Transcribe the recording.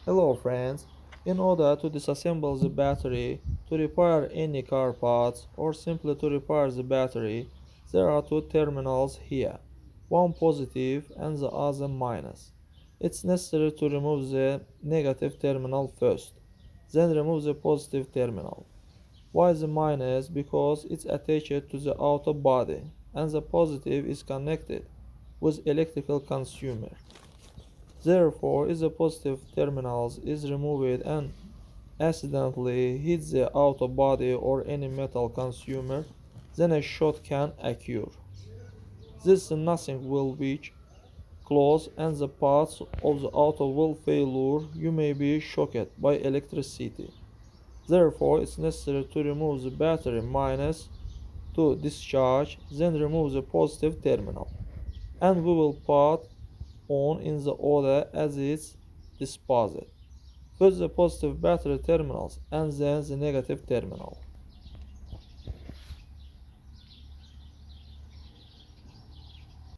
Hello friends, in order to disassemble the battery, to repair any car parts or simply to repair the battery, there are two terminals here, one positive and the other minus. It's necessary to remove the negative terminal first, then remove the positive terminal. Why the minus? Because it's attached to the auto body and the positive is connected with electrical consumer. Therefore, if the positive terminals is removed and accidentally hits the auto body or any metal consumer, then a short can occur. This nothing will be close and the parts of the auto will failure. You may be shocked by electricity. Therefore, it's necessary to remove the battery minus to discharge, then remove the positive terminal. And we will put on in the order as it's disposed. First the positive battery terminals and then the negative terminal.